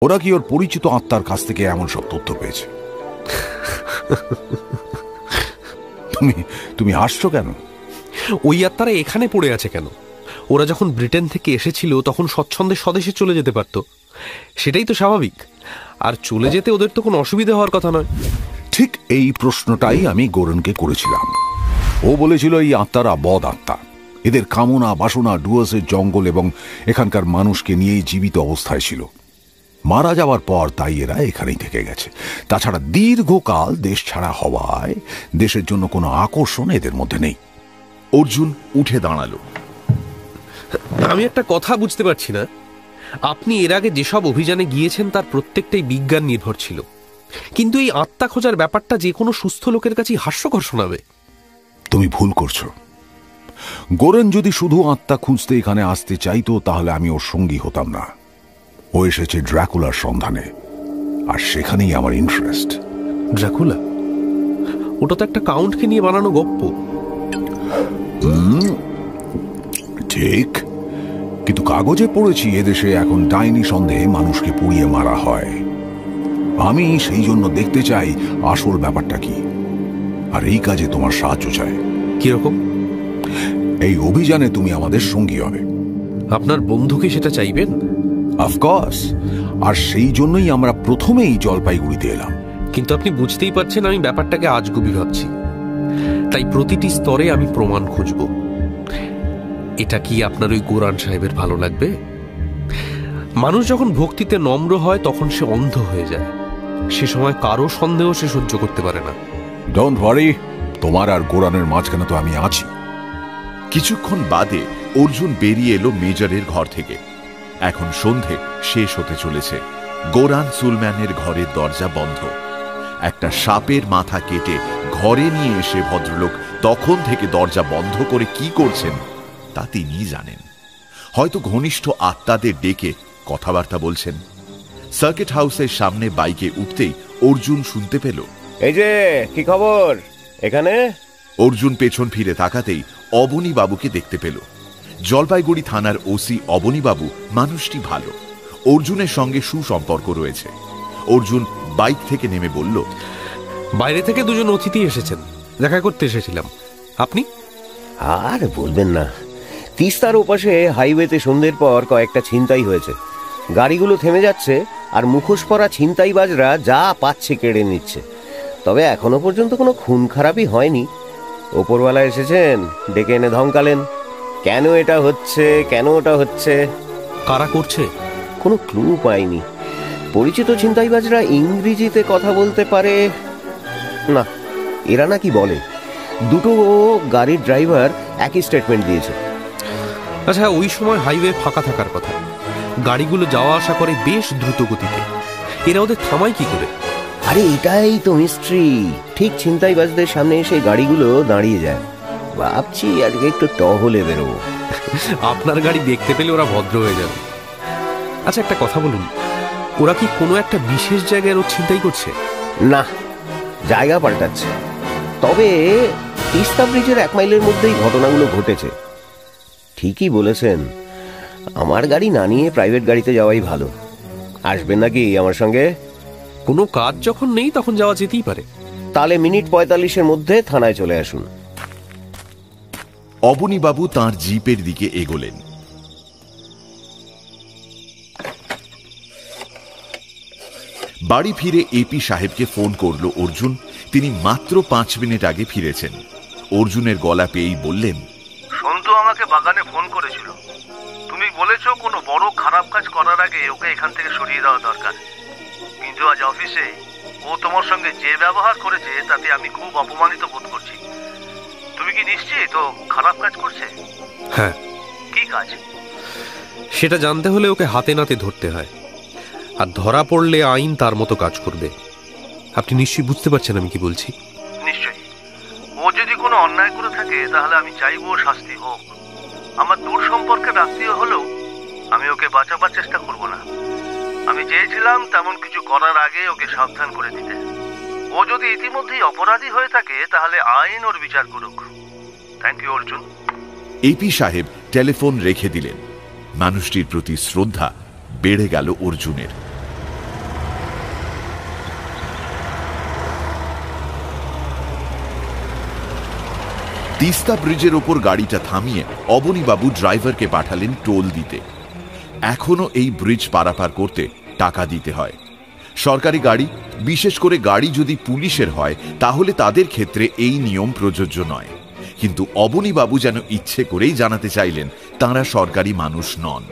ওরা কি ওর পরিচিত আত্মার কাছ থেকে এমন সব তথ্য পেয়েছে? তুমি হাসছো কেন? ওই আত্মারা এখানে পড়ে আছে কেন? ওরা যখন ব্রিটেন থেকে এসেছিল তখন স্বচ্ছন্দে স্বদেশে চলে যেতে পারত, সেটাই তো স্বাভাবিক। আর চলে যেতে ওদের তো কোনো অসুবিধা হওয়ার কথা নয়। ঠিক এই প্রশ্নটাই আমি গোরেনকে করেছিলাম। ও বলেছিল এই আত্মারা বদ আত্মা, এদের কামনা বাসনা ডুয়ার্সের জঙ্গল এবং এখানকার মানুষকে নিয়েই জীবিত অবস্থায় ছিল। মারা যাওয়ার পর তাই এরা এখানেই থেকে গেছে। তাছাড়া দীর্ঘকাল দেশ ছাড়া হওয়ায় দেশের জন্য কোনো আকর্ষণ এদের মধ্যে নেই। অর্জুন উঠে দাঁড়ালো। আমি একটা কথা বুঝতে পারছি না, আপনি এর আগে যেসব অভিযানে গিয়েছেন তার প্রত্যেকটাই বিজ্ঞান নির্ভর ছিল, কিন্তু এই আত্মা খোঁজার ব্যাপারটা যে কোনো সুস্থ লোকের কাছেই হাস্যকর শোনাবে। তুমি ভুল করছো। গোরেন যদি শুধু আত্মা খুঁজতে এখানে আসতে চাইতো তাহলে আমি ওর সঙ্গী হতাম না। ও এসেছে ড্রাকুলার সন্ধানে, আর সেখানেই আমার ইন্টারেস্ট। ড্রাকুলা? ওটা তো একটা কাউন্টকে নিয়ে বানানো গপ্প। ঠিক, কিন্তু কাগজে পড়েছি এদেশে এখন ডাইনি সন্দেহে মানুষকে পুড়িয়ে মারা হয়। আমি সেই জন্য দেখতে চাই আসল ব্যাপারটা কি, আর এই কাজে তোমার সাহায্য চাই। কিরকম? এই অভিযানে তুমি আমাদের সঙ্গী হবে। আপনার বন্ধুকে সেটা চাইবেন? অফকোর্স, আর সেই জন্যই আমরা প্রথমেই জলপাইগুড়িতে এলাম। কিন্তু আপনি বুঝতেই পারছেন আমি ব্যাপারটাকে আজগুবি ভাবছি, তাই প্রতিটি স্তরে আমি প্রমাণ খুঁজব। এটা কি আপনার ওই গোরান সাহেবের ভালো লাগবে? মানুষ যখন ভক্তিতে নম্র হয় তখন সে অন্ধ হয়ে যায়, সে সময় কারো সন্দেহ সে সহ্য করতে পারে না। ডোন্ট ওয়ারি, তোমার আর গোরানের মাঝখানে তো আমি আছি। কিছুক্ষণ বাদে অর্জুন বেরিয়ে এলো মেজরের ঘর থেকে। এখন সন্ধে শেষ হতে চলেছে। গোরান সুলম্যানের ঘরের দরজা বন্ধ। একটা সাপের মাথা কেটে ঘরে নিয়ে এসে ভদ্রলোক তখন থেকে দরজা বন্ধ করে কি করছেন তা তিনিই জানেন। হয়তো ঘনিষ্ঠ আত্মাদের ডেকে কথাবার্তা বলছেন। সার্কিট হাউসের সামনে বাইকে উঠতেই অর্জুন শুনতে পেল, এই যে কি খবর এখানে? অর্জুন পেছন ফিরে তাকাতেই অবনী বাবুকে দেখতে পেল। জলপাইগুড়ি থানার ওসি অবনী বাবু মানুষটি ভালো, অর্জুনের সঙ্গে সুসম্পর্ক রয়েছে। অর্জুন বাইক থেকে নেমে বলল, বাইরে থেকে দুজন অতিথি এসেছেন, দেখা করতে এসেছিলাম। আপনি? আর বলবেন না, তিস্তার ওপাশে হাইওয়েতে সন্ধ্যের পর কয়েকটা ছিনতাই হয়েছে। গাড়িগুলো থেমে যাচ্ছে আর মুখোশ পরা ছিনতাইবাজরা যা পাচ্ছে কেড়ে নিচ্ছে। তবে এখনো পর্যন্ত কোনো খুন খারাপই হয়নি। ওপরওয়ালা এসেছেন, ডেকে এনে ধমকালেন, কেন এটা হচ্ছে, কেন ওটা হচ্ছে। কারা করছে? কোনো ক্লু পাইনি। পরিচিত ছিনতাইবাজরা ইংরেজিতে কথা বলতে পারে না, এরা নাকি বলে। দুটো গাড়ির ড্রাইভার একই স্টেটমেন্ট দিয়েছে। আচ্ছা, ওই সময় হাইওয়ে ফাঁকা থাকার কথা, গাড়িগুলো যাওয়া আসা করে বেশ দ্রুত গতিতে, এরা ওদের থামায় কি করে? আরে এটাই তো মিস্ট্রি। ঠিক ছিনতাইবাজদের সামনে এসে গাড়িগুলো দাঁড়িয়ে যায়। ভাবছি আজকে একটু টহলে বেরোবো। আপনার গাড়ি দেখতে পেলে ওরা ভদ্র হয়ে যাবে। আচ্ছা, একটা কথা বলুন, ওরা কি কোনো একটা বিশেষ জায়গায় রোজ ছিনতাই করছে? না, জায়গা পাল্টাচ্ছে। তবে তিস্তা ব্রিজের 1 মাইলের মধ্যেই ঘটনাগুলো ঘটেছে। ঠিকই বলেছেন, আমার গাড়ি না নিয়ে প্রাইভেট গাড়িতে যাওয়াই ভালো। আসবেন নাকি আমার সঙ্গে? কোনো কাজ যখন নেই তখন যাওয়া যেতেই পারে। তাহলে মিনিট 45-এর মধ্যে থানায় চলে আসুন। অবনীবাবু তাঁর জিপের দিকে এগোলেন। বাড়ি ফিরে এপি সাহেবকে ফোন করল অর্জুন। তিনি মাত্র 5 মিনিট আগে ফিরেছেন। অর্জুনের গলা পেয়েই বললেন, সন্তু আমাকে বাগানে ফোন করেছিল। তুমি বলেছো কোনো বড় খারাপ কাজ করার আগে ওকে এখান থেকে সরিয়ে দেওয়া দরকার, কিন্তু আজ অফিসে ও তোমার সঙ্গে যে ব্যবহার করেছে তাতে আমি খুব অপমানিত বোধ করছি। তুমি কি নিশ্চিত ও খারাপ কাজ করছে? হ্যাঁ। কি কাজ? সেটা জানতে হলে ওকে হাতে নাতে ধরতে হয়, আর ধরা পড়লে আইন তার মতো কাজ করবে। আপনি নিশ্চয়ই বুঝতে পারছেন আমি কি বলছি? নিশ্চয়ই। ও যদি কোনো অন্যায় করে থাকে তাহলে আমি চাইবো শাস্তি হোক। আমার দূর সম্পর্কের আত্মীয় হলেও আমি ওকে বাঁচাবার চেষ্টা করব না। আমি চেয়েছিলাম তেমন কিছু করার আগে ওকে সাবধান করে দিতে। ও যদি ইতিমধ্যেই অপরাধী হয়ে থাকে তাহলে আইন ওর বিচার করুক। Thank you Arjun. এপি সাহেব টেলিফোন রেখে দিলেন। মানুষটির প্রতি শ্রদ্ধা বেড়ে গেল অর্জুনের। তিস্তা ব্রিজের ওপর গাড়িটা থামিয়ে অবনীবাবু ড্রাইভারকে পাঠালেন টোল দিতে। এখনো এই ব্রিজ পারাপার করতে টাকা দিতে হয়। সরকারি গাড়ি, বিশেষ করে গাড়ি যদি পুলিশের হয়, তাহলে তাদের ক্ষেত্রে এই নিয়ম প্রযোজ্য নয়। কিন্তু অবনীবাবু যেন ইচ্ছে করেই জানাতে চাইলেন তাঁরা সরকারি মানুষ নন।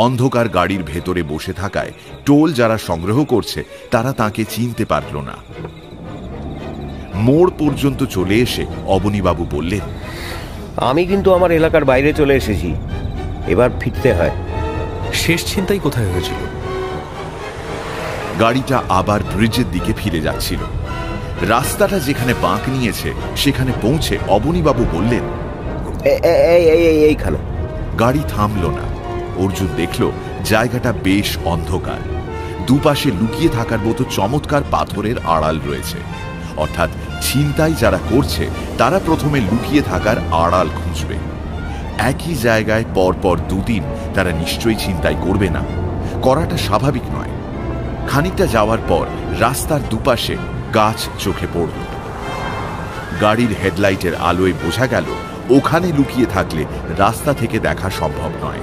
অন্ধকার গাড়ির ভেতরে বসে থাকায় টোল যারা সংগ্রহ করছে তারা তাকে চিনতে পারল না। মোড় পর্যন্ত চলে এসে অবনীবাবু বললেন, আমি কিন্তু আমার এলাকার বাইরে চলে এসেছি, এবার ফিরতে হয়। শেষ ছিনতাই কোথায় হয়েছিল? গাড়িটা আবার ব্রিজের দিকে ফিরে যাচ্ছিল। রাস্তাটা যেখানে বাঁক নিয়েছে সেখানে পৌঁছে অবনীবাবু বললেন, এইখানে। গাড়ি থামল না। অর্জুন দেখল জায়গাটা বেশ অন্ধকার। দুপাশে লুকিয়ে থাকার মতো চমৎকার পাথরের আড়াল রয়েছে। অর্থাৎ ছিনতাই যারা করছে তারা প্রথমে লুকিয়ে থাকার আড়াল খুঁজবে। একই জায়গায় পরপর দুদিন তারা নিশ্চয়ই ছিনতাই করবে না, করাটা স্বাভাবিক নয়। খানিকটা যাওয়ার পর রাস্তার দুপাশে গাছ চোখে পড়ল। গাড়ির হেডলাইটের আলোয় বোঝা গেল ওখানে লুকিয়ে থাকলে রাস্তা থেকে দেখা সম্ভব নয়।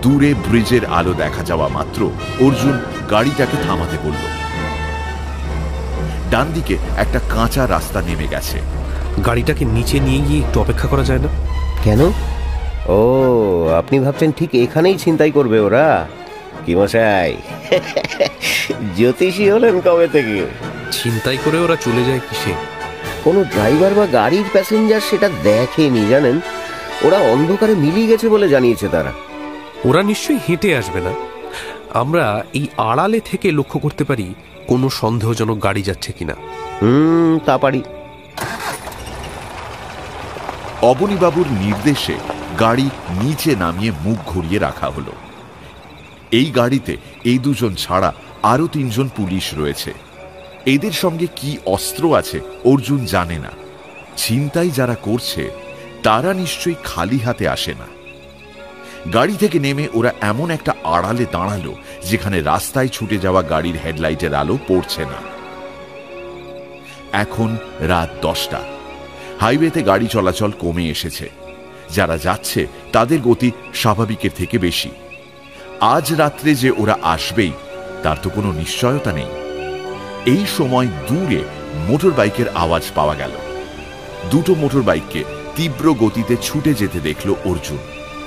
দূরে ব্রিজের আলো দেখা যাওয়া মাত্র অর্জুন গাড়িটাকে থামাতে বলল। ডান দিকে একটা কাঁচা রাস্তা নেমে গেছে। গাড়িটাকে নিচে নিয়ে গিয়ে একটু অপেক্ষা করা যায় না? কেন? ও, আপনি ভাবছেন ঠিক এখানেই ছিনতাই করবে ওরা? কি মশাই, জ্যোতিষী হলেন কবে থেকে? ছিনতাই করে ওরা চলে যায় কিসে? কোনো ড্রাইভার বা গাড়ির প্যাসেঞ্জার সেটা দেখেনি, জানেন। ওরা অন্ধকারে মিলিয়ে গেছে বলে জানিয়েছে তারা। ওরা নিশ্চয়ই হেঁটে আসবে না। আমরা এই আড়ালে থেকে লক্ষ্য করতে পারি কোনো সন্দেহজনক গাড়ি যাচ্ছে কিনা। তা পারি। অবনীবাবুর নির্দেশে গাড়ি নিচে নামিয়ে মুখ ঘুরিয়ে রাখা হলো। এই গাড়িতে এই দুজন ছাড়া আরো 3 জন পুলিশ রয়েছে। এদের সঙ্গে কি অস্ত্র আছে অর্জুন জানে না। ছিনতাই যারা করছে তারা নিশ্চয়ই খালি হাতে আসে না। গাড়ি থেকে নেমে ওরা এমন একটা আড়ালে দাঁড়ালো যেখানে রাস্তায় ছুটে যাওয়া গাড়ির হেডলাইটের আলো পড়ছে না। এখন রাত 10টা। হাইওয়েতে গাড়ি চলাচল কমে এসেছে। যারা যাচ্ছে তাদের গতি স্বাভাবিকের থেকে বেশি। আজ রাত্রে যে ওরা আসবেই তার তো কোনো নিশ্চয়তা নেই। এই সময় দূরে মোটর বাইকের আওয়াজ পাওয়া গেল। দুটো মোটর বাইককে তীব্র গতিতে ছুটে যেতে দেখল অর্জুন।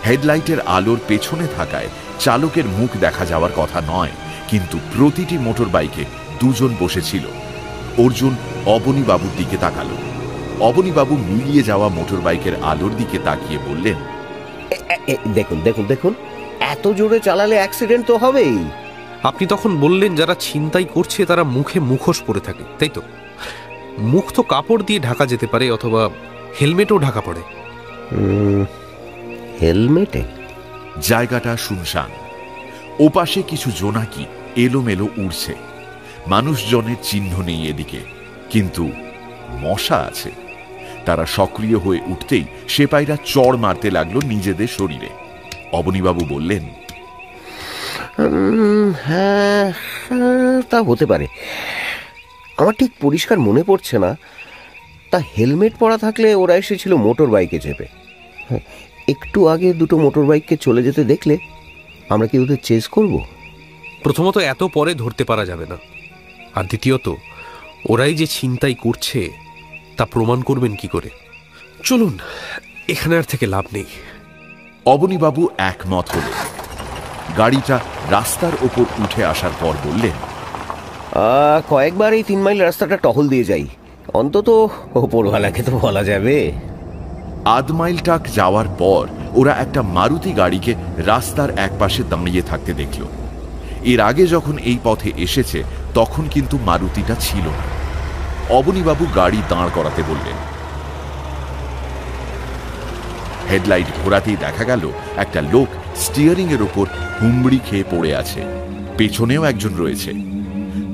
হেডলাইটের আলোর পেছনে থাকায় চালকের মুখ দেখা যাওয়ার কথা নয়, কিন্তু প্রতিটি মোটর বাইকে 2 জন বসেছিল। অর্জুন অবনীবাবুর দিকে তাকালো। অবনীবাবু মিলিয়ে যাওয়া মোটর বাইকের আলোর দিকে তাকিয়ে বললেন, দেখুন দেখুন দেখুন, এত জোরে চালালে অ্যাক্সিডেন্ট তো হবেই। আপনি তখন বললেন যারা ছিনতাই করছে তারা মুখে মুখোশ পরে থাকে, তাই তো? মুখ তো কাপড় দিয়ে ঢাকা যেতে পারে, অথবা হেলমেটও ঢাকা পড়ে। হেলমেটে? জায়গাটা শুনশান। ওপাশে কিছু জোনাকি এলোমেলো উড়ছে। মানুষজনের চিহ্ন নেই এদিকে, কিন্তু মশা আছে। তারা সক্রিয় হয়ে উঠতেই সেপাইরা চড় মারতে লাগলো নিজেদের শরীরে। অবনীবাবু বললেন, হ্যাঁ, তা হতে পারে। আমার ঠিক পরিষ্কার মনে পড়ছে না। তা হেলমেট পরা থাকলে ওরা এসেছিল মোটর বাইকে চেপে। একটু আগে দুটো মোটর বাইককে চলে যেতে দেখলে আমরা কি ওদের চেস করব? প্রথমত এত পরে ধরতে পারা যাবে না, আর দ্বিতীয়ত ওরাই যে ছিনতাই করছে তা প্রমাণ করবেন কি করে? চলুন, এখানে আর থেকে লাভ নেই। অবনীবাবু একমত হলেন। গাড়িটা রাস্তার ওপর উঠে আসার পর বললেন, কয়েকবার এই 3 মাইল রাস্তাটা টহল দিয়ে যাই, অন্তত ওপরওয়ালাকে তো বলা যাবে। 1/2 মাইল টাক যাওয়ার পর ওরা একটা মারুতি গাড়িকে রাস্তার একপাশে দাঁড়িয়ে থাকতে দেখল। এর আগে যখন এই পথে এসেছে তখন কিন্তু মারুতিটা ছিল না। অবনীবাবু গাড়ি দাঁড় করাতে বললেন। হেডলাইট ঘোরাতেই দেখা গেল একটা লোক স্টিয়ারিং এর ওপর হুমড়ি খেয়ে পড়ে আছে। পেছনেও একজন রয়েছে।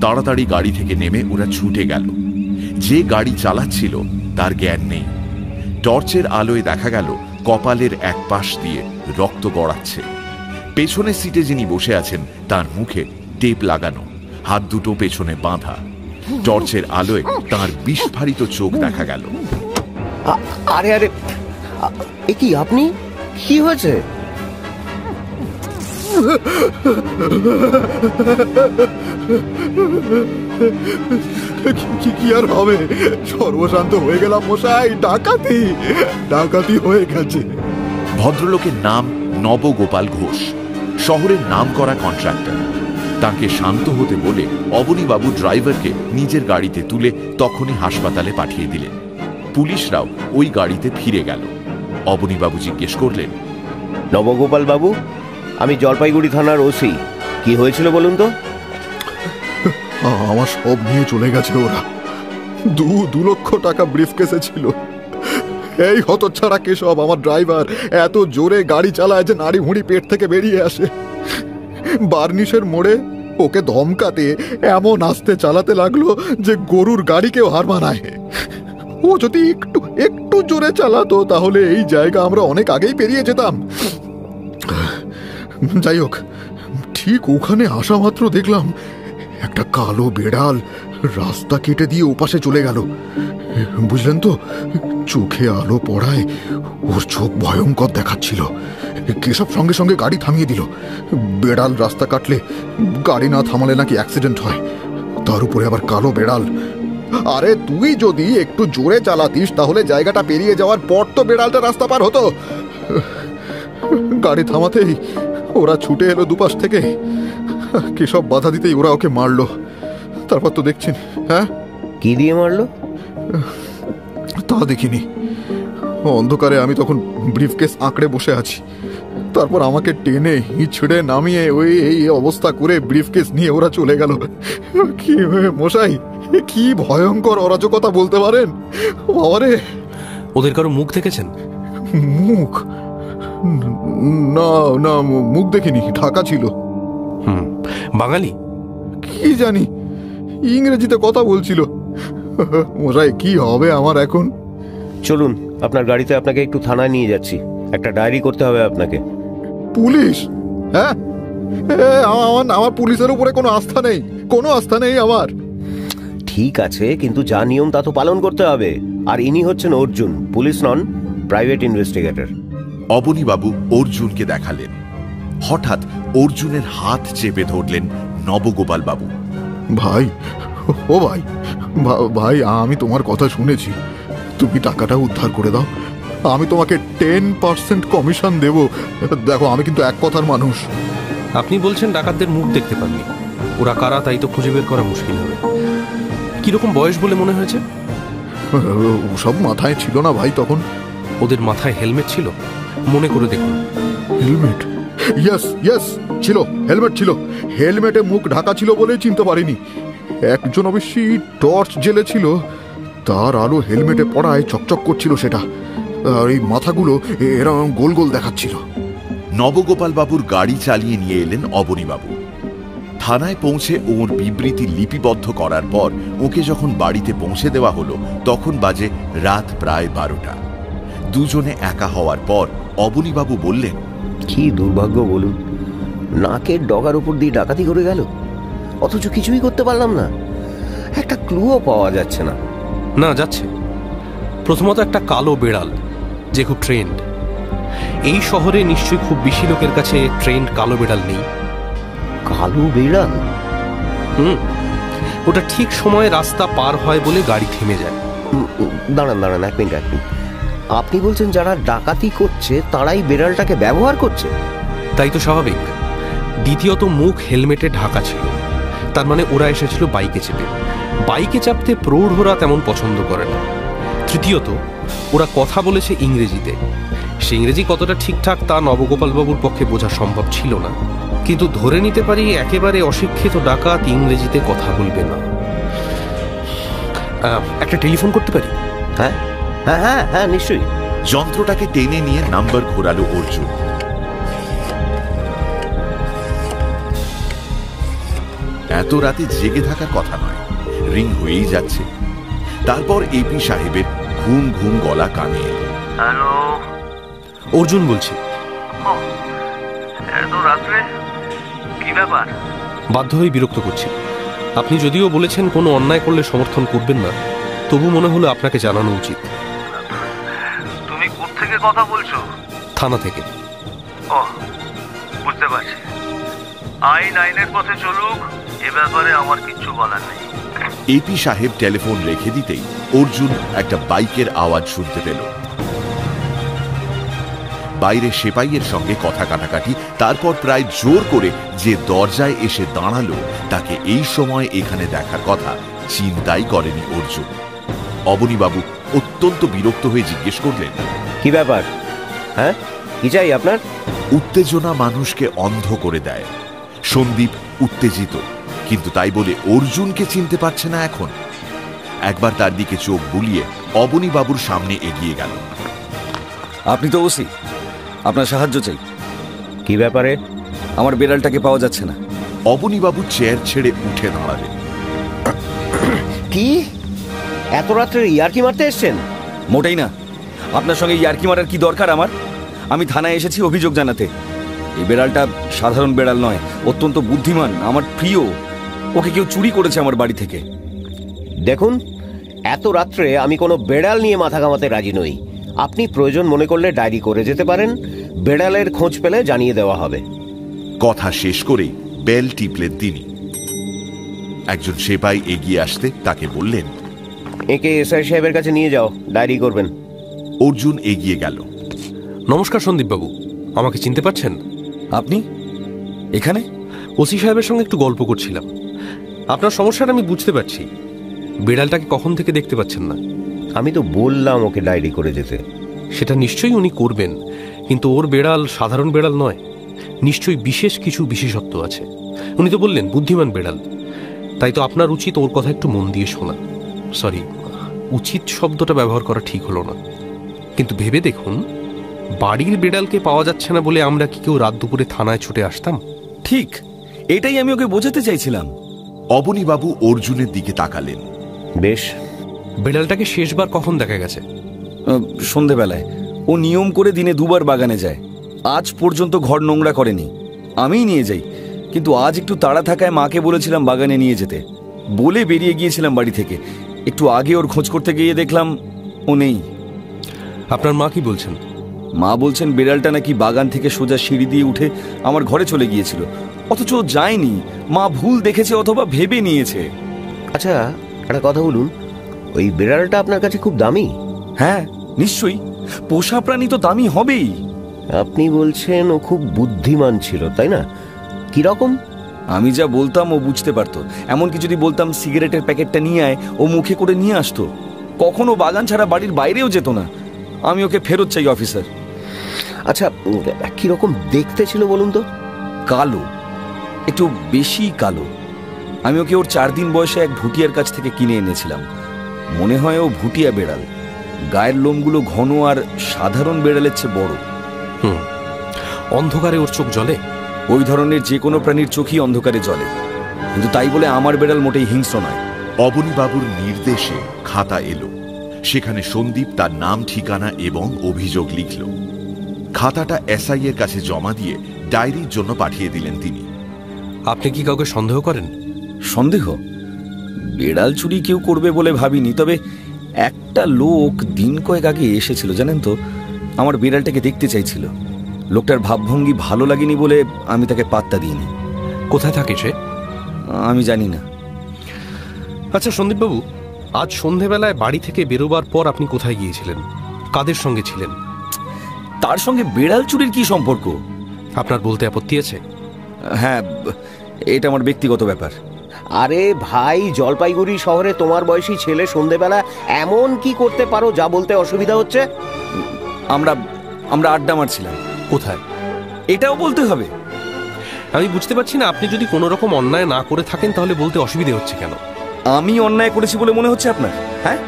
তাড়াতাড়ি গাড়ি থেকে নেমে ওরা ছুটে গেল। যে গাড়ি চালাচ্ছিল তার জ্ঞান নেই। টর্চের আলোয় দেখা গেল কপালের এক পাশ দিয়ে রক্ত গড়াচ্ছে। পেছনের সিটে যিনি বসে আছেন তার মুখে টেপ লাগানো, হাত দুটো পেছনে বাঁধা। টর্চের আলোয় তার বিস্ফারিত চোখ দেখা গেল। আরে আরে, এ কি আপনি? কি হয়েছে? কি আর হবে, সর্বশান্ত হয়ে গেলাম মশাই। ডাকাতি হয়ে গেছে। ভদ্রলোকের নাম নবগোপাল ঘোষ, শহরের নামকরা কন্ট্রাক্টর। তাকে শান্ত হতে বলে অবনীবাবু ড্রাইভারকে নিজের গাড়িতে তুলে তখনই হাসপাতালে পাঠিয়ে দিলেন। পুলিশরাও ওই গাড়িতে ফিরে গেল। অবনীবাবু জিজ্ঞেস করলেন, নবগোপাল বাবু, আমি জলপাইগুড়ি থানার ওসি। কি হয়েছিল বলুন তো? আমার সব নিয়ে চলে গেছে ওরা। 2 লক্ষ টাকা ব্রিফকেসে ছিল। এই হতচ্ছাড়া কেশব, আমার ড্রাইভার, এত জোরে গাড়ি চালায় যে নাড়ি ভুঁড়ি পেট থেকে বেরিয়ে আসে। বার্নিশের মোড়ে ওকে ধমকাতে এমন আস্তে চালাতে লাগলো যে গরুর গাড়িকেও হার মানায়। ও যদি একটু জোরে চালাতো তাহলে এই জায়গা আমরা অনেক আগেই পেরিয়ে যেতাম। যাই হোক, ঠিক ওখানে আসা মাত্র দেখলাম একটা কালো বেড়াল রাস্তা কেটে দিয়ে ওপাশে চলে গেল। বুঝলেন তো, চোখে আলো পড়ায় ওর চোখ ভয়ঙ্কর দেখাচ্ছিল। কেশব সঙ্গে সঙ্গে গাড়ি থামিয়ে দিল। বেড়াল রাস্তা কাটলে, গাড়ি না থামালে নাকি অ্যাক্সিডেন্ট হয়, তার উপরে আবার কালো বেড়াল। আরে তুই যদি একটু জোরে চালাতিস তাহলে জায়গাটা পেরিয়ে যাওয়ার পর তো বেড়ালটা রাস্তা পার হতো। গাড়ি থামাতেই ওরা ছুটে এলো দুপাশ থেকে। কেশব বাধা দিতেই ওরা ওকে মারলো। তারপর তো দেখছেন। হ্যাঁ, কি দিয়ে মারলো তা দেখিনি। অন্ধকারে আমি তখন ব্রিফকেস আঁকড়ে বসে আছি। তারপর আমাকে টেনে ছিঁড়ে নামিয়ে ওই এই অবস্থা করে ব্রিফকেস নিয়ে ওরা চলে গেল। কি মশাই, কি ভয়ঙ্কর অরাজকতা বলতে পারেন। আরে ওদের কারো মুখ দেখেছেন? মুখ? না না, মুখ দেখিনি, ঢাকা ছিল। বাঙালি? কি জানি, ইংরেজিতে কথা বলছিল। মশাই, কি হবে আমার এখন? চলুন, আপনার গাড়িতে আপনাকে একটু থানায় নিয়ে যাচ্ছি। একটা ডায়েরি করতে হবে আপনাকে। পুলিশ? হ্যাঁ, আমার পুলিশের উপরে কোনো আস্থা নেই, কোনো আস্থা নেই আমার। ঠিক আছে, কিন্তু যা নিয়ম তা তো পালন করতে হবে। আর ইনি হচ্ছেন অর্জুন, পুলিশ নন, প্রাইভেট ইনভেস্টিগেটর। অবনীবাবু অর্জুনকে দেখালেন। হঠাৎ অর্জুনের হাত চেপে ধরলেন নবগোপাল বাবু। ভাই, ও ভাই, ভাই, আমি তোমার কথা শুনেছি। তুমি টাকাটা উদ্ধার করে দাও, আমি তোমাকে 10% কমিশন দেব। দেখো, আমি কিন্তু এক কথার মানুষ। আপনি বলছেন ডাকাতদের মুখ দেখতে পাননি, ওরা কারা তাই তো খুঁজে বের করা মুশকিল হবে। কিরকম বয়স বলে মনে হয়েছে? ওসব মাথায় ছিল না ভাই তখন। ওদের মাথায় হেলমেট ছিল? মনে করে দেখুন। হেলমেট? ইয়েস, ছিল, হেলমেট ছিল। হেলমেটে মুখ ঢাকা ছিল বলে চিনতে পারিনি। একজন অবশ্যই টর্চ জেলে ছিল, তার আলো হেলমেটে পড়ায় চকচক করছিল সেটা। আর এই মাথাগুলো এরকম গোল গোল দেখাচ্ছিল। নবগোপাল বাবুর গাড়ি চালিয়ে নিয়ে এলেন অবনীবাবু। থানায় পৌঁছে ওর বিবৃতি লিপিবদ্ধ করার পর ওকে যখন বাড়িতে পৌঁছে দেওয়া হলো তখন বাজে রাত প্রায় 12টা। দুজনে একা হওয়ার পর অবনীবাবু বললেন, কি দুর্ভাগ্য বলুন, নাকের ডগার উপর দিয়ে ডাকাতি করে গেল, অথচ কিছুই করতে পারলাম না। একটা ক্লুও পাওয়া যাচ্ছে না। না, যাচ্ছে। প্রথমত একটা কালো বেড়াল যে খুব ট্রেন্ড। এই শহরে নিশ্চয়ই খুব বেশি লোকের কাছে ট্রেন্ড কালো বেড়াল নেই। কালো বেড়াল? ওটা ঠিক সময়ে রাস্তা পার হয় বলে গাড়ি থেমে যায়। দাঁড়ান, এক মিনিট। আপনি বলছেন যারা ডাকাতি করছে তারাই বেড়ালটাকে ব্যবহার করছে? তাই তো স্বাভাবিক। দ্বিতীয়ত, মুখ হেলমেটে ঢাকা ছিল, তার মানে ওরা এসেছিল বাইকে চেপে। বাইকে চাপতে প্রৌঢ়রা তেমন পছন্দ করে না। তৃতীয়ত, ওরা কথা বলেছে ইংরেজিতে। সে ইংরেজি কতটা ঠিকঠাক তা নবগোপাল বাবুর পক্ষে বোঝা সম্ভব ছিল না, কিন্তু ধরে নিতে পারি একেবারে অশিক্ষিত ডাকাত ইংরেজিতে কথা বলবে না। একটা টেলিফোন করতে পারি? হ্যাঁ হ্যাঁ হ্যাঁ হ্যাঁ, নিশ্চয়ই। যন্ত্রটাকে টেনে নিয়ে নাম্বার ঘোরালো অর্জুন। এত রাতে জেগে থাকার কথা নয়, রিং হয়েই যাচ্ছে। তারপর এপি সাহেবের ঘুম ঘুম গলা কানে এলো। হ্যালো, অর্জুন বলছি। এত রাত্রে কি ব্যাপার? বাধ্য হয়ে বিরক্ত করছি। আপনি যদিও বলেছেন কোনো অন্যায় করলে সমর্থন করবেন না, তবু মনে হলো আপনাকে জানানো উচিত। থেকে কথা বলছো? থানা থেকে। ও, বুঝতে পারছি। আইন আইনের পথে চলুক, এ ব্যাপারে আমার কিচ্ছু বলার নেই। এপি সাহেব টেলিফোন রেখে দিতেই অর্জুন একটা বাইকের আওয়াজ শুনতে পেল। বাইরে সেপাইয়ের সঙ্গে কথা কাটাকাটি, তারপর প্রায় জোর করে যে দরজায় এসে দাঁড়ালো তাকে এই সময় এখানে দেখার কথা চিন্তাই করেনি অর্জুন। অবনীবাবু অত্যন্ত বিরক্ত হয়ে জিজ্ঞেস করলেন, কি ব্যাপার? হ্যাঁ, কি চাই আপনার? উত্তেজনা মানুষকে অন্ধ করে দেয়। সন্দীপ উত্তেজিত, কিন্তু তাই বলে অর্জুনকে চিনতে পারছে না এখন। একবার তার দিকে চোখ বুলিয়ে অবনীবাবুর সামনে এগিয়ে গেল। আপনি তো ওসি, আপনার সাহায্য চাই। কি ব্যাপারে? আমার বেড়ালটাকে পাওয়া যাচ্ছে না। অবনীবাবু চেয়ার ছেড়ে উঠে দাঁড়ালেন। কি এত রাত্রে ইয়ার্কি মারতে এসছেন? মোটেই না। আপনার সঙ্গে ইয়ার্কি মারার কি দরকার আমার? আমি থানায় এসেছি অভিযোগ জানাতে। এই বেড়ালটা সাধারণ বেড়াল নয়, অত্যন্ত বুদ্ধিমান, আমার প্রিয়। ওকে কেউ চুরি করেছে আমার বাড়ি থেকে। দেখুন, এত রাত্রে আমি কোনো বেড়াল নিয়ে মাথা ঘামাতে রাজি নই। আপনি প্রয়োজন মনে করলে ডায়েরি করে যেতে পারেন, বেড়ালের খোঁজ পেলে জানিয়ে দেওয়া হবে। কথা শেষ করেই বেল টিপলেন তিনি। একজন সেপাই এগিয়ে আসতে তাকে বললেন, একে এসআই সাহেবের কাছে নিয়ে যাও, ডায়েরি করবেন। অর্জুন এগিয়ে গেল। নমস্কার সন্দীপবাবু, আমাকে চিনতে পারছেন? আপনি এখানে? ওসি সাহেবের সঙ্গে একটু গল্প করছিলাম। আপনার সমস্যাটা আমি বুঝতে পারছি। বেড়ালটাকে কখন থেকে দেখতে পাচ্ছেন না। আমি তো বললাম ওকে ডায়েরি করে যেতে। সেটা নিশ্চয়ই উনি করবেন, কিন্তু ওর বেড়াল সাধারণ বেড়াল নয়, নিশ্চয়ই বিশেষ কিছু বিশেষত্ব আছে। উনি তো বললেন বুদ্ধিমান বেড়াল। তাই তো আপনার উচিত ওর কথা একটু মন দিয়ে শোনা। সরি, উচিত শব্দটা ব্যবহার করা ঠিক হলো না, কিন্তু ভেবে দেখুন, বাড়ির বেড়ালকে পাওয়া যাচ্ছে না বলে আমরা কি কেউ রাত দুপুরে থানায় ছুটে আসতাম? ঠিক এটাই আমি ওকে বোঝাতে চাইছিলাম। অবনীবাবু অর্জুনের দিকে তাকালেন। বেশ, বেড়ালটাকে শেষবার কখন দেখা গেছে? সন্ধেবেলায়। ও নিয়ম করে দিনে দুবার বাগানে যায়। আজ পর্যন্ত ঘর নোংরা করেনি, আমিই নিয়ে যাই। কিন্তু আজ একটু তাড়া থাকায় মাকে বলেছিলাম বাগানে নিয়ে যেতে, বলে বেরিয়ে গিয়েছিলাম বাড়ি থেকে। একটু আগে ওর খোঁজ করতে গিয়ে দেখলাম ও নেই। আপনার মা কি বলছেন? মা বলছেন বেড়ালটা নাকি বাগান থেকে সোজা সিঁড়ি দিয়ে উঠে আমার ঘরে চলে গিয়েছিল, অথচ ও যায়নি। মা ভুল দেখেছে অথবা ভেবে নিয়েছে। আচ্ছা একটা কথা বলুন, ওই বেড়ালটা আপনার কাছে খুব দামি? হ্যাঁ নিশ্চয়ই, পোষা প্রাণী তো দামি হবেই। আপনি বলছেন ও খুব বুদ্ধিমান ছিল, তাই না? কিরকম? আমি যা বলতাম ও বুঝতে পারতো। এমনকি যদি বলতাম সিগারেটের প্যাকেটটা নিয়ে আয়, ও মুখে করে নিয়ে আসতো। কখনো বাগান ছাড়া বাড়ির বাইরেও যেত না। আমি ওকে ফেরত চাই অফিসার। আচ্ছা কিরকম দেখতে ছিল বলুন তো? কালো, একটু বেশি কালো। আমি ওকে ওর 4 দিন বয়সে এক ভুটিয়ার কাছ থেকে কিনে এনেছিলাম। মনে হয় ও ভুটিয়া বেড়াল। গায়ের লোমগুলো ঘন আর সাধারণ বেড়ালের চেয়ে বড়। অন্ধকারে ওর চোখ জ্বলে? ওই ধরনের যে কোনো প্রাণীর চোখই অন্ধকারে জ্বলে, কিন্তু তাই বলে আমার বেড়াল মোটেই হিংস্র নয়। অবনীবাবুর নির্দেশে খাতা এলো। সেখানে সন্দীপ তার নাম, ঠিকানা এবং অভিযোগ লিখল। খাতাটা এসআই এর কাছে জমা দিয়ে ডায়েরির জন্য পাঠিয়ে দিলেন তিনি। আপনি কি কাউকে সন্দেহ করেন? সন্দেহ? বেড়াল চুরি কেউ করবে বলে ভাবিনি, তবে একটা লোক দিন কয়েক আগে এসেছিল জানেন তো, আমার বিড়ালটাকে দেখতে চাইছিল। লোকটার ভাবভঙ্গি ভালো লাগেনি বলে আমি তাকে পাত্তা দিইনি। কোথায় থাকে সে? আমি জানি না। আচ্ছা সন্দীপবাবু, আজ সন্ধেবেলায় বাড়ি থেকে বেরোবার পর আপনি কোথায় গিয়েছিলেন? কাদের সঙ্গে ছিলেন? তার সঙ্গে বেড়াল চুরির কি সম্পর্ক? আপনার বলতে আপত্তি আছে? হ্যাঁ, এটা আমার ব্যক্তিগত ব্যাপার। আরে ভাই, জলপাইগুড়ি শহরে তোমার বয়সী ছেলে সন্ধেবেলা এমন কি করতে পারো যা বলতে অসুবিধা হচ্ছে? আমরা আড্ডা মারছিলাম। কোথায়? এটাও বলতে হবে? আমি বুঝতে পারছি না, আপনি যদি কোনো রকম অন্যায় না করে থাকেন তাহলে বলতে অসুবিধে হচ্ছে কেন? আমি অন্যায় করেছি বলে মনে হচ্ছে আপনার? হ্যাঁ,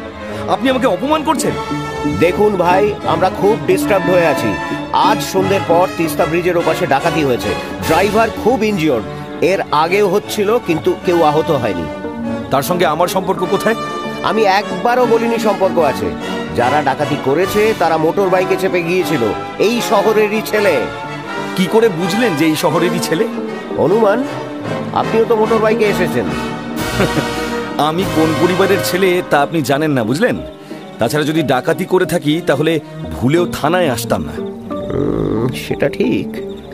আপনি আমাকে অপমান করছেন। দেখুন ভাই, আমরা খুব ডিস্টার্ব হয়ে আছি। আজ সন্ধ্যের পর তিস্তা ব্রিজের ওপাশে ডাকাতি হয়েছে। ড্রাইভার খুব ইনজিওর্ড। এর আগেও হচ্ছিল, কিন্তু কেউ আহত হয়নি। তার সঙ্গে আমার সম্পর্ক কোথায়? আমি একবারও বলিনি সম্পর্ক আছে। যারা ডাকাতি করেছে তারা মোটর বাইকে চেপে গিয়েছিল। এই শহরেরই ছেলে। কি করে বুঝলেন যে এই শহরেরই ছেলে? অনুমান, আপনিও তো মোটর বাইকে এসেছেন। আমি কোন পরিবারের ছেলে তা আপনি জানেন না, বুঝলেন? তাছাড়া যদি ডাকাতি করে থাকি তাহলে ভুলেও থানায় আসতাম না। সেটা ঠিক,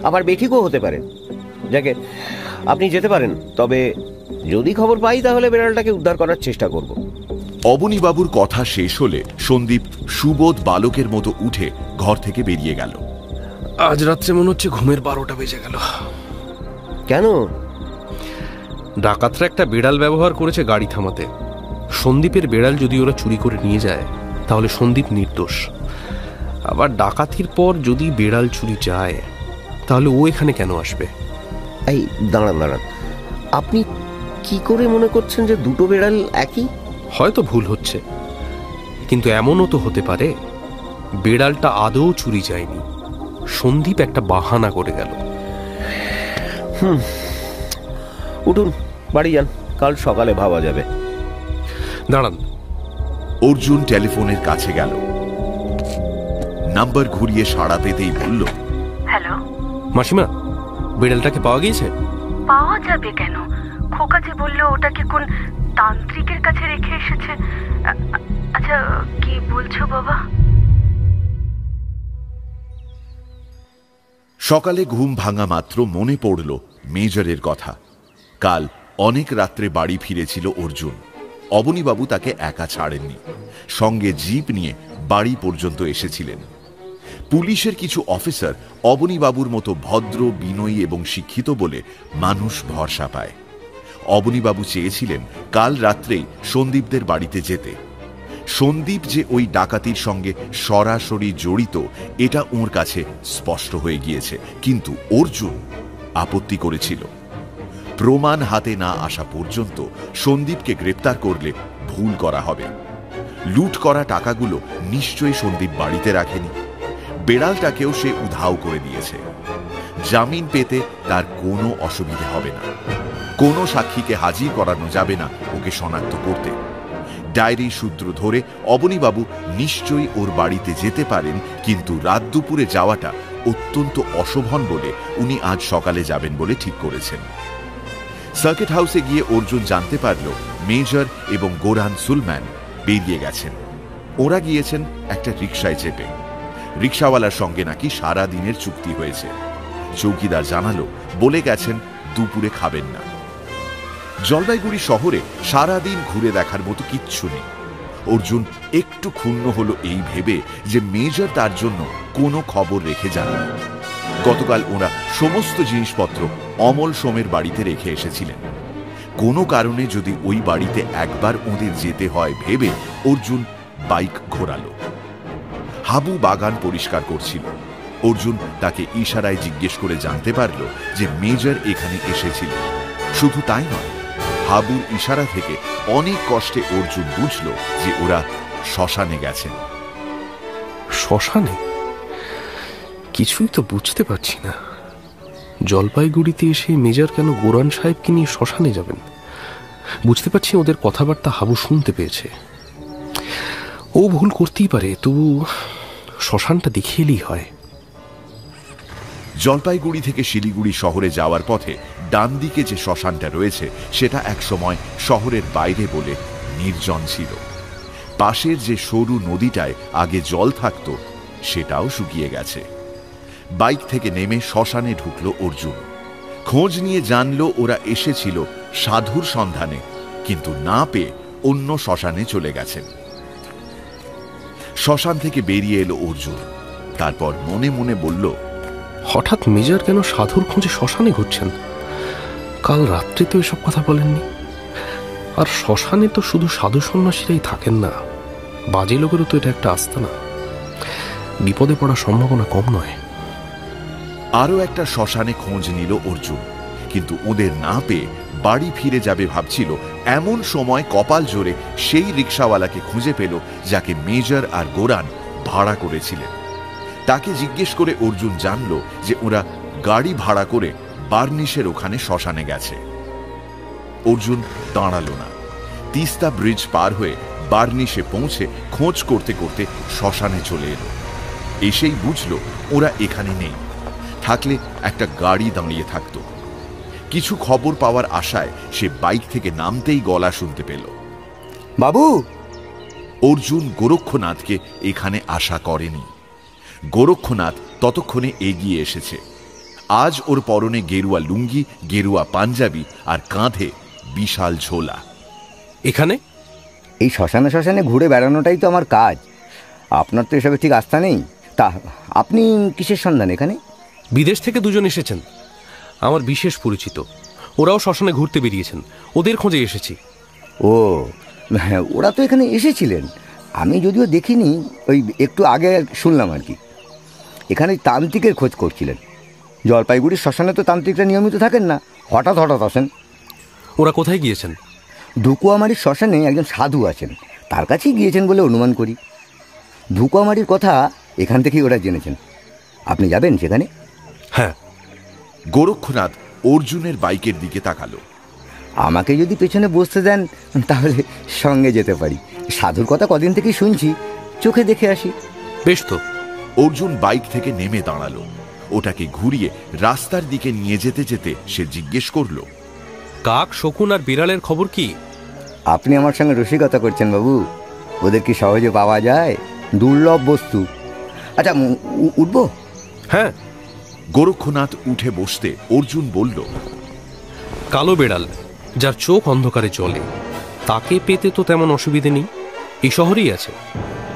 আবার বেঠিকও হতে পারে। যাকে আপনি যেতে পারেন, তবে যদি খবর পাই তাহলে বেড়ালটাকে উদ্ধার করার চেষ্টা করব। অবনীবাবুর কথা শেষ হলে সন্দীপ সুবোধ বালকের মতো উঠে ঘর থেকে বেরিয়ে গেল। আজ রাত্রে মনে হচ্ছে ঘুমের 12টা বেজে গেল। কেন? ডাকাতরা একটা বেড়াল ব্যবহার করেছে গাড়ি থামাতে। সন্দীপের বেড়াল যদি ওরা চুরি করে নিয়ে যায় তাহলে সন্দীপ নির্দোষ। আবার ডাকাতির পর যদি বেড়াল চুরি যায় তাহলে ও এখানে কেন আসবে? এই দাঁড়ান, আপনি কি করে মনে করছেন যে দুটো বেড়াল একই? হয়তো ভুল হচ্ছে, কিন্তু এমনও তো হতে পারে বেড়ালটা আদৌ চুরি যায়নি, সন্দীপ একটা বাহানা করে গেল। উঠুন, বাড়ি যান, কাল সকালে ভাবা যাবে। দাঁড়ান। অর্জুন টেলিফোনের কাছে গেল, নাম্বার ঘুরিয়ে সাড়া পেতেই বলল, হ্যালো মাসিমা, বেড়ালটাকে পাওয়া গিয়েছে? পাওয়া যাবে কেন? খোকা যে বললো ওটাকে কোন তান্ত্রিকের কাছে রেখে এসেছে। আচ্ছা, কি বলছো বাবা? সকালে ঘুম ভাঙা মাত্র মনে পড়ল মেজরের কথা। কাল অনেক রাত্রে বাড়ি ফিরেছিল অর্জুন। অবনীবাবু তাকে একা ছাড়েননি, সঙ্গে জিপ নিয়ে বাড়ি পর্যন্ত এসেছিলেন। পুলিশের কিছু অফিসার অবনীবাবুর মতো ভদ্র, বিনয়ী এবং শিক্ষিত বলে মানুষ ভরসা পায়। অবনীবাবু চেয়েছিলেন কাল রাত্রেই সন্দীপদের বাড়িতে যেতে। সন্দীপ যে ওই ডাকাতির সঙ্গে সরাসরি জড়িত এটা ওর কাছে স্পষ্ট হয়ে গিয়েছে, কিন্তু অর্জুন আপত্তি করেছিল। প্রমাণ হাতে না আসা পর্যন্ত সন্দীপকে গ্রেপ্তার করলে ভুল করা হবে। লুট করা টাকাগুলো নিশ্চয়ই সন্দীপ বাড়িতে রাখেনি। বেড়ালটাকেও সে উধাও করে দিয়েছে। জামিন পেতে তার কোনো অসুবিধা হবে না। কোনো সাক্ষীকে হাজির করানো যাবে না ওকে শনাক্ত করতে। ডায়েরি সূত্র ধরে অবনীবাবু নিশ্চয়ই ওর বাড়িতে যেতে পারেন, কিন্তু রাত দুপুরে যাওয়াটা অত্যন্ত অশোভন বলে উনি আজ সকালে যাবেন বলে ঠিক করেছেন। সার্কিট হাউসে গিয়ে অর্জুন জানতে পারল মেজর এবং গোরান সুলম্যান বেরিয়ে গেছেন। ওরা গিয়েছেন একটা রিকশায় চেপে। রিকশাওয়ালার সঙ্গে নাকি সারা দিনের চুক্তি হয়েছে। চৌকিদার জানালো, বলে গেছেন দুপুরে খাবেন না। জলপাইগুড়ি শহরে সারাদিন ঘুরে দেখার মতো কিচ্ছু নেই। অর্জুন একটু ক্ষুণ্ণ হলো এই ভেবে যে মেজর তার জন্য কোনো খবর রেখে যাননি। গতকাল ওরা সমস্ত জিনিসপত্র অমল সোমের বাড়িতে রেখে এসেছিলেন। কোনো কারণে যদি ওই বাড়িতে একবার ওদের যেতে হয় ভেবে অর্জুন বাইক ঘোরালো। হাবু বাগান পরিষ্কার করছিল। অর্জুন তাকে ইশারায় জিজ্ঞেস করে জানতে পারল যে মেজর এখানে এসেছিল। শুধু তাই নয়, হাবুর ইশারা থেকে অনেক কষ্টে অর্জুন বুঝল যে ওরা শ্মশানে গেছেন। শ্মশানে? কিছুই তো বুঝতে পারছি না। জলপাইগুড়িতে এসে মেজর কেন গোরান সাহেবকে নিয়ে শ্মশানে যাবেন? বুঝতে পারছি ওদের কথাবার্তা হাবু শুনতে পেয়েছে। ও ভুল করতেই পারে, তবু শ্মশানটা দেখে এলেই হয়। জলপাইগুড়ি থেকে শিলিগুড়ি শহরে যাওয়ার পথে ডান দিকে যে শ্মশানটা রয়েছে সেটা একসময় শহরের বাইরে বলে নির্জন ছিল। পাশের যে সরু নদীটায় আগে জল থাকত সেটাও শুকিয়ে গেছে। বাইক থেকে নেমে শ্মশানে ঢুকলো অর্জুন। খোঁজ নিয়ে জানলো ওরা এসেছিল সাধুর সন্ধানে, কিন্তু না পেয়ে অন্য শ্মশানে চলে গেছেন। শ্মশান থেকে বেরিয়ে এলো অর্জুন। তারপর মনে মনে বলল, হঠাৎ মেজর কেন সাধুর খোঁজে শ্মশানে ঘুরছেন? কাল রাত্রে তো এসব কথা বলেননি। আর শ্মশানে তো শুধু সাধু সন্ন্যাসীরাই থাকেন না, বাজে লোকেরও তো এটা একটা আস্তানা। বিপদে পড়ার সম্ভাবনা কম নয়। আরো একটা শ্মশানে খোঁজ নিল অর্জুন, কিন্তু ওদের না পেয়ে বাড়ি ফিরে যাবে ভাবছিল এমন সময় কপাল জোরে সেই রিকশাওয়ালাকে খুঁজে পেল যাকে মেজর আর গোরান ভাড়া করেছিলেন। তাকে জিজ্ঞেস করে অর্জুন জানল যে ওরা গাড়ি ভাড়া করে বার্নিশের ওখানে শ্মশানে গেছে। অর্জুন দাঁড়ালো না। তিস্তা ব্রিজ পার হয়ে বার্নিশে পৌঁছে খোঁজ করতে করতে শ্মশানে চলে এলো। এসেই বুঝল ওরা এখানে নেই, থাকলে একটা গাড়ি দাঁড়িয়ে থাকত। কিছু খবর পাওয়ার আশায় সে বাইক থেকে নামতেই গলা শুনতে পেল, বাবু। অর্জুন গোরক্ষনাথকে এখানে আশা করেনি। গোরক্ষনাথ ততক্ষণে এগিয়ে এসেছে। আজ ওর পরনে গেরুয়া লুঙ্গি, গেরুয়া পাঞ্জাবি আর কাঁধে বিশাল ঝোলা। এখানে এই শ্মশানে শ্মশানে ঘুরে বেড়ানোটাই তো আমার কাজ। আপনার তো এসবে ঠিক আস্থা নেই। তা আপনি কিসের সন্ধান এখানে? বিদেশ থেকে দুজন এসেছেন, আমার বিশেষ পরিচিত। ওরাও শ্মশানে ঘুরতে বেরিয়েছেন, ওদের খোঁজে এসেছি। ও হ্যাঁ, ওরা তো এখানে এসেছিলেন, আমি যদিও দেখিনি, ওই একটু আগে শুনলাম আর কি। এখানে তান্ত্রিকের খোঁজ করছিলেন। জলপাইগুড়ির শ্মশানে তো তান্ত্রিকরা নিয়মিত থাকেন না, হঠাৎ হঠাৎ আসেন। ওরা কোথায় গিয়েছেন? ধুকুয়ামারির শ্মশানে একজন সাধু আছেন, তার কাছেই গিয়েছেন বলে অনুমান করি। ধুকুয়ামারির কথা এখান থেকেই ওরা জেনেছেন। আপনি যাবেন সেখানে? হ্যাঁ। গোরক্ষনাথ অর্জুনের বাইকের দিকে তাকালো। আমাকে যদি পেছনে বসতে দেন তাহলে সঙ্গে যেতে পারি। সাধুর কথা কদিন থেকেই শুনছি, চোখে দেখে আসি। বেশ তো। অর্জুন বাইক থেকে নেমে দাঁড়ালো। ওটাকে ঘুরিয়ে রাস্তার দিকে নিয়ে যেতে যেতে সে জিজ্ঞেস করল, কাক, শকুন আর বিড়ালের খবর কি? আপনি আমার সঙ্গে রসিকতা করছেন বাবু? ওদের কি সহজে পাওয়া যায়? দুর্লভ বস্তু। আচ্ছা, উঠবো? হ্যাঁ। গোরক্ষনাথ উঠে বসতে অর্জুন বলল, কালো বেড়াল যার চোখ অন্ধকারে চলে, তাকে পেতে তো তেমন অসুবিধে নেই, এই শহরেই আছে।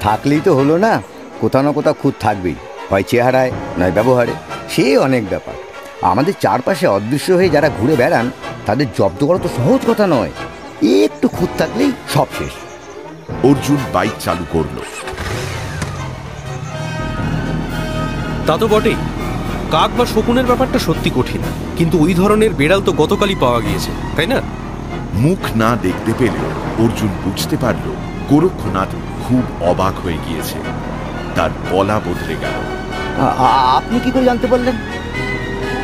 থাকলেই তো হলো না, কোথাও না কোথাও খুঁত থাকবেই, হয় চেহারায় নয় ব্যবহারে। সে অনেক ব্যাপার। আমাদের চারপাশে অদৃশ্য হয়ে যারা ঘুরে বেড়ান তাদের জব্দ করা তো সহজ কথা নয়। একটু খুঁত থাকলেই সব শেষ। অর্জুন বাইক চালু করল। তা তো বটেই, কাক বা শকুনের ব্যাপারটা সত্যি কঠিন, কিন্তু ওই ধরনের বেড়াল তো গতকালই পাওয়া গিয়েছে, তাই না? মুখ না দেখতে পেলেও অর্জুন বুঝতে পারল গোরক্ষনাথ খুব অবাক হয়ে গিয়েছে। তার গলা বদলে গেল। আপনি কি করে জানতে পারলেন?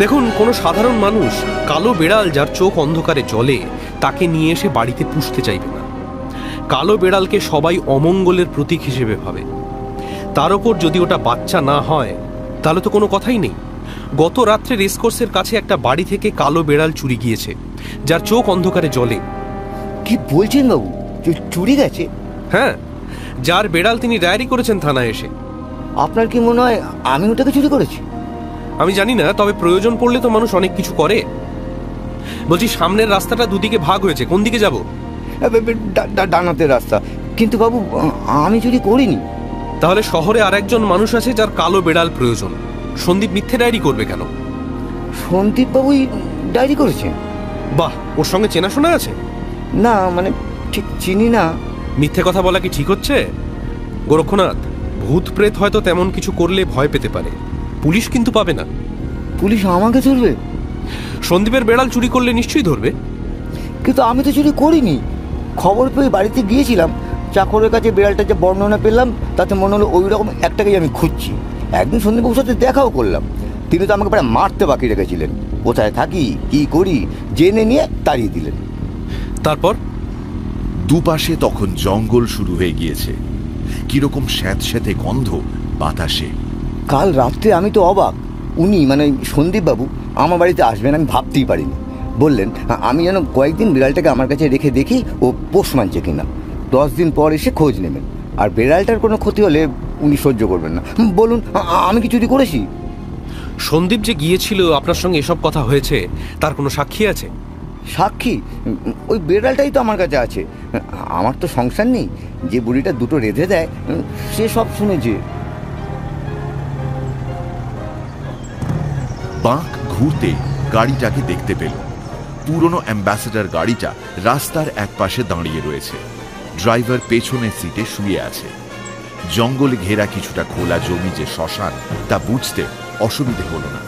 দেখুন, কোনো সাধারণ মানুষ কালো বেড়াল যার চোখ অন্ধকারে জ্বলে তাকে নিয়ে এসে বাড়িতে পুষতে চাইবে না। কালো বেড়ালকে সবাই অমঙ্গলের প্রতীক হিসেবে ভাবে। তার ওপর যদি ওটা বাচ্চা না হয় তাহলে তো কোনো কথাই নেই। গত রাত্রে রেসকোর্সের কাছে একটা বাড়ি থেকে কালো বেড়াল চুরি গিয়েছে, যার চোখ অন্ধকারে জ্বলে। কি বলছেন বাবু? চুরি গেছে? হ্যাঁ, যার বেড়াল তিনি ডায়েরি করেছেন থানায় এসে। আপনার কি মনে হয় আমি ওটাকে চুরি করেছি? আমি জানি না, তবে প্রয়োজন পড়লে তো মানুষ অনেক কিছু করে। বলছি, সামনের রাস্তাটা দুদিকে ভাগ হয়েছে, কোন দিকে যাব? ডানাতের রাস্তা। কিন্তু বাবু, আমি চুরি করিনি। তাহলে শহরে আরেকজন মানুষ আছে যার কালো বেড়াল প্রয়োজন। সন্দীপ মিথ্যে ডায়েরি করবে কেন? সন্দীপ বাবুই ডায়েরি করেছেন? বাহ, ওর সঙ্গে চেনাশোনা আছে? না, মানে ঠিক চিনি না। মিথ্যে কথা বলা কি ঠিক হচ্ছে? গোরক্ষনাথ, ভূত প্রেত হয়তো তেমন কিছু করলে ভয় পেতে পারে, পুলিশ কিন্তু পাবে না। পুলিশ আমাকে ধরবে? সন্দীপের বেড়াল চুরি করলে নিশ্চয়ই ধরবে। কিন্তু আমি তো চুরি করিনি। খবর পেয়ে বাড়িতে গিয়েছিলাম, চাকরের কাছে বিড়ালটা যে বর্ণনা পেলাম তাতে মনে হলো ওই রকম একটাকেই আমি খুঁজছি। একদিন সন্দীপবাবুর সাথে দেখাও করলাম, তিনি তো আমাকে প্রায় মারতে বাকি রেখেছিলেন। কোথায় থাকি, কি করি জেনে নিয়ে তাড়িয়ে দিলেন। তারপর দুপাশে তখন জঙ্গল শুরু হয়ে গিয়েছে। কিরকম স্যাঁতস্যাঁতে গন্ধ বাতাসে। কাল রাত্রে আমি তো অবাক। উনি মানে সন্দীপবাবু আমার বাড়িতে আসবেন আমি ভাবতেই পারিনি। বললেন আমি যেন কয়েকদিন বিড়ালটাকে আমার কাছে রেখে দেখি ও পোষ মানছে কিনা। 10 দিন পর এসে খোঁজ নেবেন, আর বিড়ালটার কোনো ক্ষতি হলে উনি সহ্য করবেন না। বলুন, আমি কি চুরি করেছি? সন্দীপ যে গিয়েছিল, আপনার সঙ্গে এসব কথা হয়েছে, তার কোনো সাক্ষী আছে? সাক্ষী? ওই বিড়ালটাই তো আমার কাছে আছে। আমার তো সংসার নেই, যে বুড়িটা দুটো রেঁধে দেয় সে সব শুনেছে। বাঁক ঘুরতে গাড়িটাকে দেখতে পেল। পুরনো অ্যাম্বাসেডর গাড়িটা রাস্তার একপাশে দাঁড়িয়ে রয়েছে। ড্রাইভার পেছনের সিটে শুয়ে আছে। জঙ্গলে ঘেরা কিছুটা খোলা জমি যে শ্মশান তা বুঝতে অসুবিধে হলো না।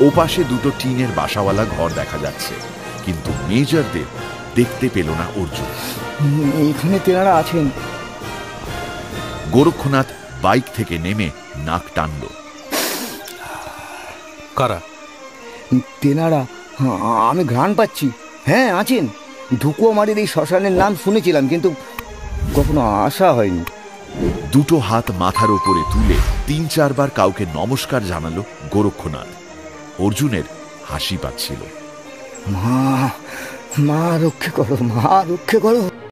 ওপাশে দুটো টিনের বাসাওয়ালা ঘর দেখা যাচ্ছে, কিন্তু মেজরদের দেখতে পেল না অর্জুন। এখানে তেনারা আছেন? গোরক্ষনাথ বাইক থেকে নেমে নাক টানল। কারা? তেনারা? আমি ঘ্রাণ পাচ্ছি। হ্যাঁ, আছেন। ধুকুয়ামারির এই শ্মশানের নাম শুনেছিলাম, কিন্তু কখনো আসা হয়নি। দুটো হাত মাথার উপরে তুলে 3-4 বার কাউকে নমস্কার জানালো গোরক্ষনাথ। অর্জুনের হাসি পাচ্ছিল। মা, মা রক্ষে করো, মা রক্ষে করো।